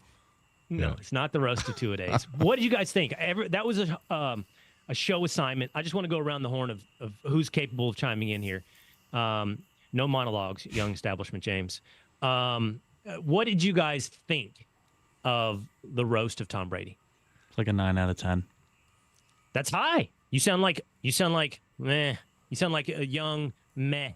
No, yeah. It's not the roast of two-a-days. What did you guys think? That was a show assignment. I just want to go around the horn of who's capable of chiming in here. No monologues, Young Establishment James. What did you guys think of the roast of Tom Brady? It's like a 9 out of 10. That's high. You sound like meh. You sound like a young meh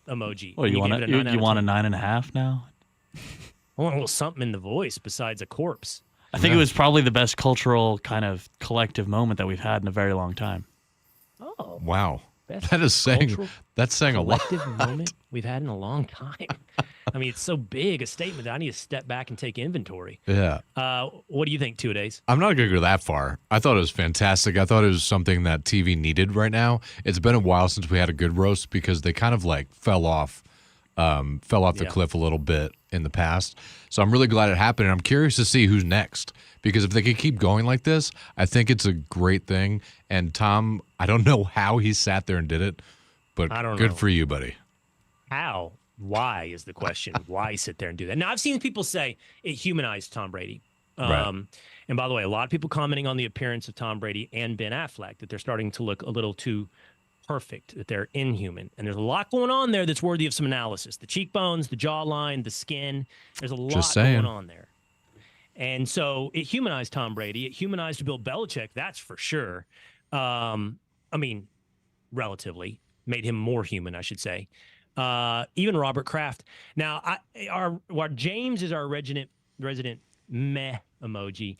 emoji. Well, you want a 9.5 now? I want a little something in the voice besides a corpse. I think it was probably the best cultural kind of collective moment that we've had in a very long time. Oh, wow. That's saying a lot. Collective moment we've had in a long time. I mean, it's so big a statement that I need to step back and take inventory. Yeah. What do you think, 2 days? I'm not going to go that far. I thought it was fantastic. I thought it was something that TV needed right now. It's been a while since we had a good roast because they kind of like fell off the cliff a little bit in the past. So I'm really glad it happened. And I'm curious to see who's next because if they could keep going like this, I think it's a great thing. And Tom, I don't know how he sat there and did it, but good for you, buddy. How? Why is the question. Why sit there and do that? Now, I've seen people say it humanized Tom Brady. Right. And by the way, a lot of people commenting on the appearance of Tom Brady and Ben Affleck, that they're starting to look a little too perfect, that they're inhuman. And there's a lot going on there that's worthy of some analysis. The cheekbones, the jawline, the skin. There's a lot going on there. And so it humanized Tom Brady. It humanized Bill Belichick, that's for sure. I mean, relatively. Made him more human, I should say. Even Robert Kraft. Now, our James is our resident meh emoji.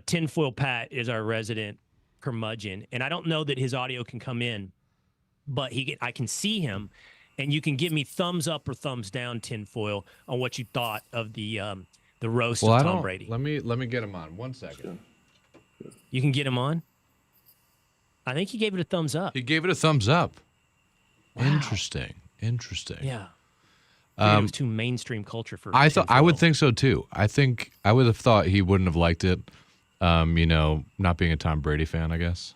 Tinfoil Pat is our resident curmudgeon. And I don't know that his audio can come in, but I can see him, and you can give me thumbs up or thumbs down, Tinfoil, on what you thought of the roast of Tom Brady. Let me get him on. 1 second. You can get him on? I think he gave it a thumbs up. He gave it a thumbs up. Interesting. Yeah. It was too mainstream culture for. I would think so too. I think I would have thought he wouldn't have liked it. Not being a Tom Brady fan, I guess.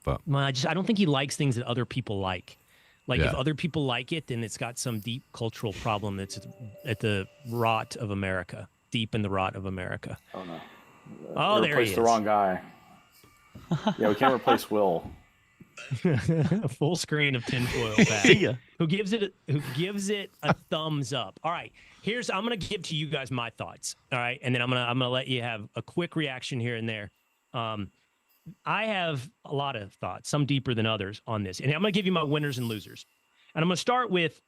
But I don't think he likes things that other people like. Like if other people like it, then it's got some deep cultural problem that's at the rot of America, deep in the rot of America. Oh no! Oh, there he is. Replaced the wrong guy. Yeah, we can't replace Will. A full screen of tinfoil hat. Who gives it a thumbs up. All right, I'm gonna give to you guys my thoughts. All right, and then I'm gonna let you have a quick reaction here and there. I have a lot of thoughts, some deeper than others on this, and I'm gonna give you my winners and losers. And I'm gonna start with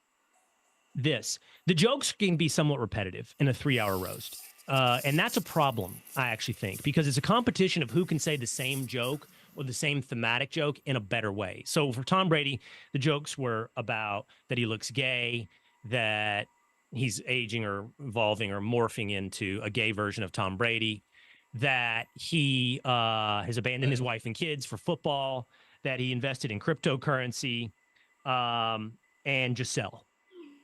this: the jokes can be somewhat repetitive in a 3-hour roast, and that's a problem, I actually think, because it's a competition of who can say the same joke or the same thematic joke in a better way. So for Tom Brady, the jokes were about that he looks gay, that he's aging or evolving or morphing into a gay version of Tom Brady, that he has abandoned his wife and kids for football, that he invested in cryptocurrency, and Giselle.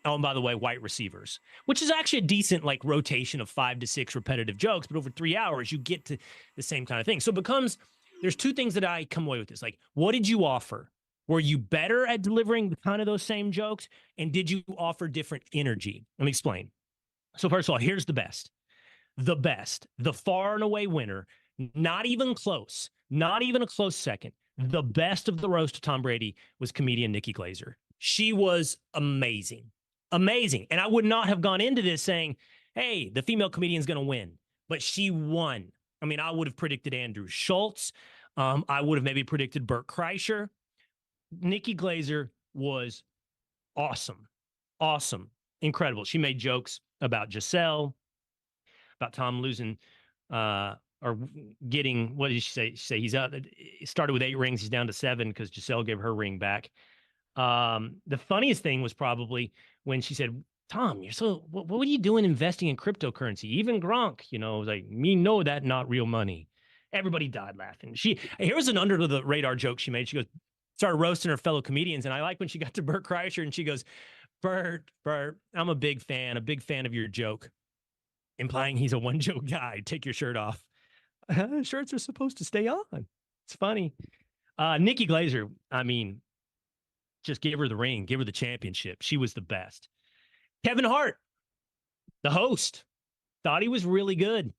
Oh, and by the way, white receivers, which is actually a decent rotation of 5 to 6 repetitive jokes, but over 3 hours, you get to the same kind of thing. So it becomes, there's two things that I come away with this. What did you offer? Were you better at delivering kind of those same jokes? And did you offer different energy? Let me explain. So first of all, here's the best, the far and away winner, not even close, not even a close second. The best of the roast of Tom Brady was comedian Nikki Glaser. She was amazing. And I would not have gone into this saying, hey, the female comedian's going to win, but she won. I mean, I would have predicted Andrew Schultz. I would have maybe predicted Bert Kreischer. Nikki Glaser was awesome, incredible. She made jokes about Giselle, about Tom losing or getting, what did she say? She said he's out. He started with 8 rings. He's down to 7 because Giselle gave her ring back. The funniest thing was probably when she said, Tom, what are you doing investing in cryptocurrency? Even Gronk, was like, me know that not real money. Everybody died laughing. Here was an under the radar joke she made. She goes, started roasting her fellow comedians. And I like when she got to Bert Kreischer and she goes, Bert, I'm a big fan of your joke, implying he's a one joke guy. Take your shirt off. Shirts are supposed to stay on. It's funny. Nikki Glaser, I mean, just give her the ring, give her the championship. She was the best. Kevin Hart, the host, thought he was really good.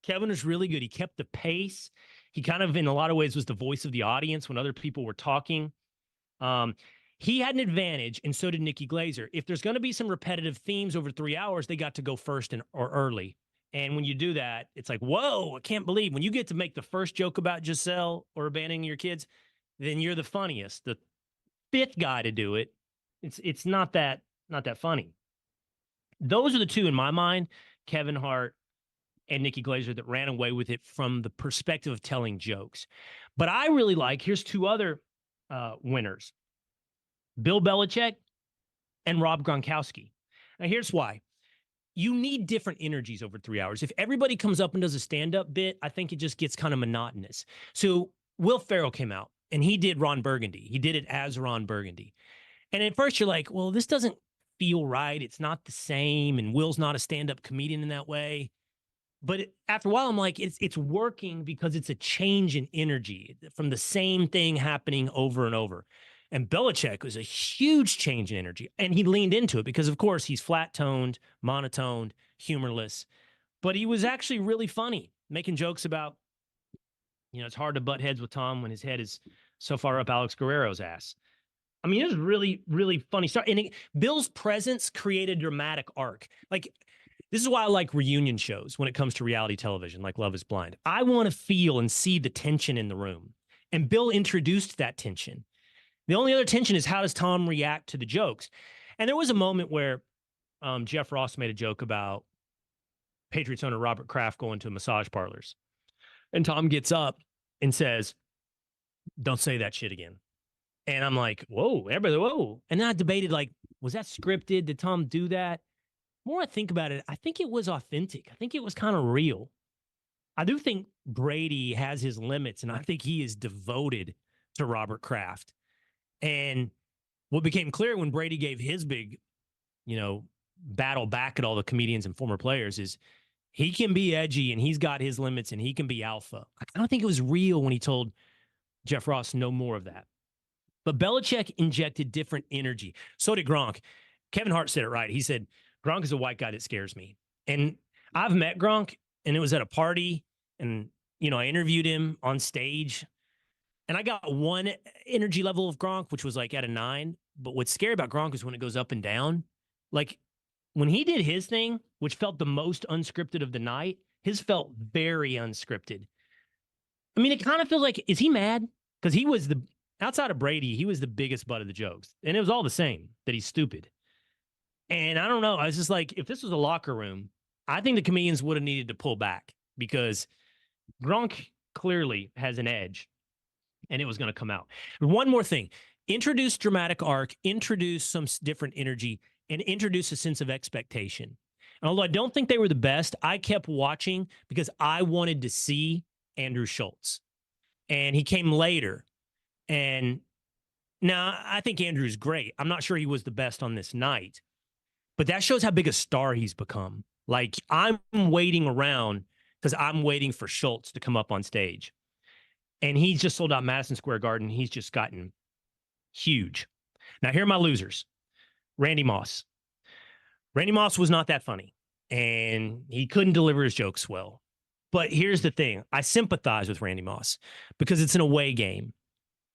Kevin was really good. He kept the pace. He kind of, in a lot of ways, was the voice of the audience when other people were talking. He had an advantage, and so did Nikki Glaser. If there's going to be some repetitive themes over 3 hours, they got to go first or early. And when you do that, it's like, whoa, I can't believe when you get to make the first joke about Giselle or abandoning your kids, then you're the funniest. The 5th guy to do it, it's not that funny. Those are the two in my mind, Kevin Hart and Nikki Glaser, that ran away with it from the perspective of telling jokes. But I really here's 2 other winners, Bill Belichick and Rob Gronkowski. Now here's why. You need different energies over 3 hours. If everybody comes up and does a stand-up bit, I think it just gets kind of monotonous. So Will Ferrell came out and he did Ron Burgundy. He did it as Ron Burgundy. And at first you're like, well, this doesn't feel right. It's not the same. And Will's not a stand-up comedian in that way. But after a while, I'm like, it's working because it's a change in energy from the same thing happening over and over. And Belichick was a huge change in energy. And he leaned into it because, of course, he's flat-toned, monotoned, humorless. But he was actually really funny, making jokes about, it's hard to butt heads with Tom when his head is so far up Alex Guerrero's ass. I mean, it was really, really funny stuff. And Bill's presence created a dramatic arc. This is why I like reunion shows when it comes to reality television, like Love is Blind. I want to feel and see the tension in the room. And Bill introduced that tension. The only other tension is, how does Tom react to the jokes? And there was a moment where Jeff Ross made a joke about Patriots owner Robert Kraft going to massage parlors. And Tom gets up and says, don't say that shit again. And I'm like, whoa, everybody, whoa. And then I debated, was that scripted? Did Tom do that? The more I think about it, I think it was authentic. I think it was kind of real. I do think Brady has his limits, and I think he is devoted to Robert Kraft. And what became clear when Brady gave his big, battle back at all the comedians and former players is he can be edgy and he's got his limits and he can be alpha. I don't think it was real when he told Jeff Ross no more of that. But Belichick injected different energy. So did Gronk. Kevin Hart said it right. He said, Gronk is a white guy that scares me. And I've met Gronk, and it was at a party, and, I interviewed him on stage, and I got one energy level of Gronk, which was like at a 9. But what's scary about Gronk is when it goes up and down. Like, when he did his thing, which felt the most unscripted of the night, his felt very unscripted. I mean, it kind of feels like, is he mad? Because he was outside of Brady, he was the biggest butt of the jokes. And it was all the same, that he's stupid. And I don't know. I was just like, if this was a locker room, I think the comedians would have needed to pull back because Gronk clearly has an edge and it was going to come out. One more thing. Introduce dramatic arc, introduce some different energy, and introduce a sense of expectation. And although I don't think they were the best, I kept watching because I wanted to see Andrew Schultz. And he came later. And now I think Andrew's great. I'm not sure he was the best on this night. But that shows how big a star he's become. Like, I'm waiting around because I'm waiting for Schultz to come up on stage. And he's just sold out Madison Square Garden. He's just gotten huge. Now, here are my losers. Randy Moss. Randy Moss was not that funny. And he couldn't deliver his jokes well. But here's the thing. I sympathize with Randy Moss because it's an away game.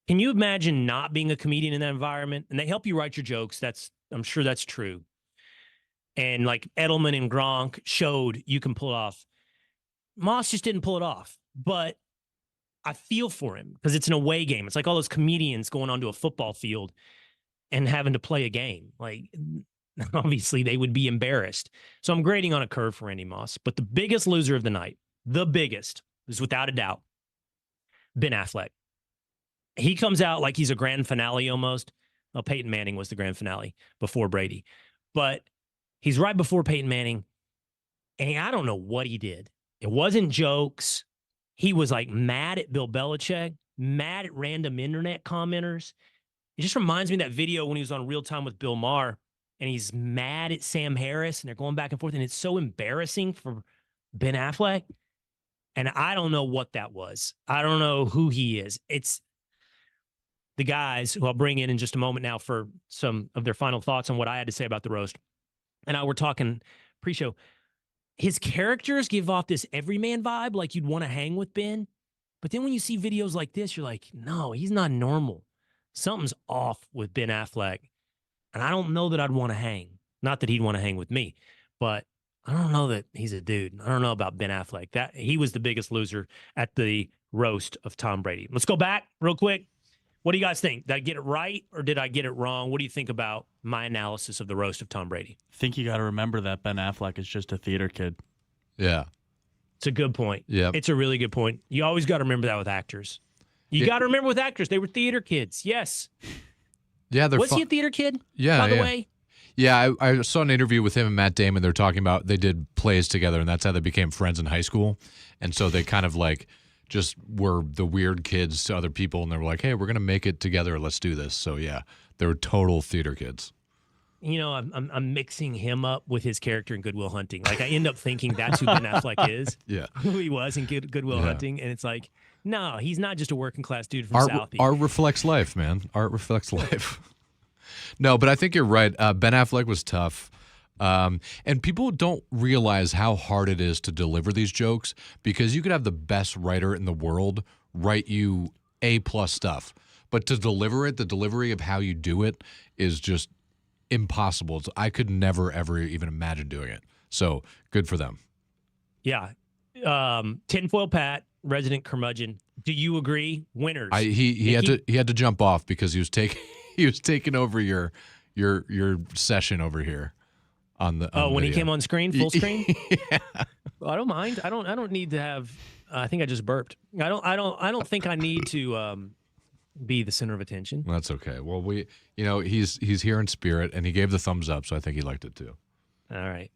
Can you imagine not being a comedian in that environment? And they help you write your jokes. I'm sure that's true. And like Edelman and Gronk showed you can pull it off. Moss just didn't pull it off. But I feel for him because it's an away game. It's like all those comedians going onto a football field and having to play a game. Like, obviously, they would be embarrassed. So I'm grading on a curve for Randy Moss. But the biggest loser of the night, the biggest, is without a doubt, Ben Affleck. He comes out like he's a grand finale almost. Well, Peyton Manning was the grand finale before Brady. But he's right before Peyton Manning, and I don't know what he did. It wasn't jokes. He was like mad at Bill Belichick, mad at random internet commenters. It just reminds me of that video when he was on Real Time with Bill Maher, and he's mad at Sam Harris, and they're going back and forth, and it's so embarrassing for Ben Affleck. And I don't know what that was. I don't know who he is. It's the guys who I'll bring in just a moment now for some of their final thoughts on what I had to say about the roast. And I were talking pre-show. His characters give off this everyman vibe, like you'd want to hang with Ben. But then when you see videos like this, you're like, no, he's not normal. Something's off with Ben Affleck. And I don't know that I'd want to hang. Not that he'd want to hang with me, but I don't know that he's a dude. I don't know about Ben Affleck. That he was the biggest loser at the roast of Tom Brady. Let's go back real quick. What do you guys think? Did I get it right or did I get it wrong? What do you think about my analysis of the roast of Tom Brady? I think you got to remember that Ben Affleck is just a theater kid. Yeah. It's a good point. Yeah. It's a really good point. You always got to remember that with actors. You got to remember with actors, they were theater kids. Yes. Yeah. Was he a theater kid? Yeah. By the way? Yeah. I saw an interview with him and Matt Damon. They're talking about they did plays together, and that's how they became friends in high school. And so they kind of like just were the weird kids to other people, and they were like, hey, we're going to make it together. Let's do this. So, yeah, they were total theater kids. You know, I'm mixing him up with his character in Good Will Hunting. Like, I end up thinking that's who Ben Affleck is, yeah, who he was in Good Will Hunting. And it's like, no, he's not just a working class dude from Southie. Art reflects life, man. Art reflects life. No, but I think you're right. Ben Affleck was tough. And people don't realize how hard it is to deliver these jokes because you could have the best writer in the world write you A+ stuff. But to deliver it, the delivery of how you do it is just impossible. I could never, ever even imagine doing it. So good for them. Yeah. Tinfoil Pat, resident curmudgeon. Do you agree? Winners. He had to jump off because he was taking over your session over here. On the when video. He came on screen, full screen. Yeah. Well, I don't mind. I don't need to have. I think I just burped. I don't think I need to be the center of attention. That's okay. Well, he's here in spirit, and he gave the thumbs up, so I think he liked it too. All right.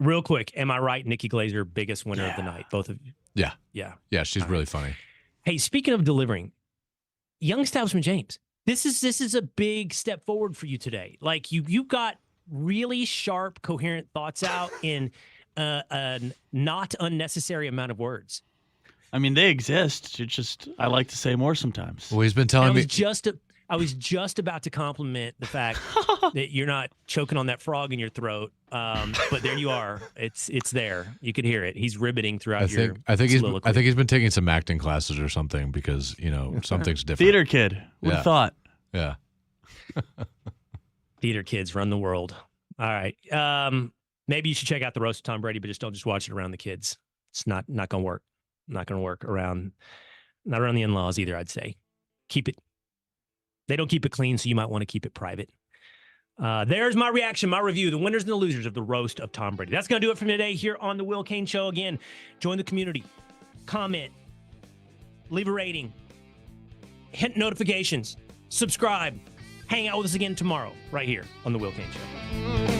Real quick, am I right? Nikki Glaser, biggest winner of the night. Both of you. Yeah. Yeah. Yeah. She's really funny. Hey, speaking of delivering, young establishment James. This is a big step forward for you today. Like you got really sharp, coherent thoughts out in a not unnecessary amount of words. I mean, they exist. It's just I like to say more sometimes. Well, he's been telling me. I was just about to compliment the fact that you're not choking on that frog in your throat, but there you are. It's there. You could hear it. He's ribbiting throughout your soliloquy. I think he's been taking some acting classes or something because something's different. Theater kid. Would have thought. Yeah. Theater kids run the world. All right. Maybe you should check out the roast of Tom Brady, but don't just watch it around the kids. It's not going to work. Not going to work around the in-laws either. I'd say keep it. They don't keep it clean, so you might want to keep it private. There's my reaction, my review, the winners and the losers of the roast of Tom Brady. That's going to do it for today here on the Will Cain Show. Again, join the community, comment, leave a rating, hit notifications, subscribe, hang out with us again tomorrow right here on the Will Cain Show.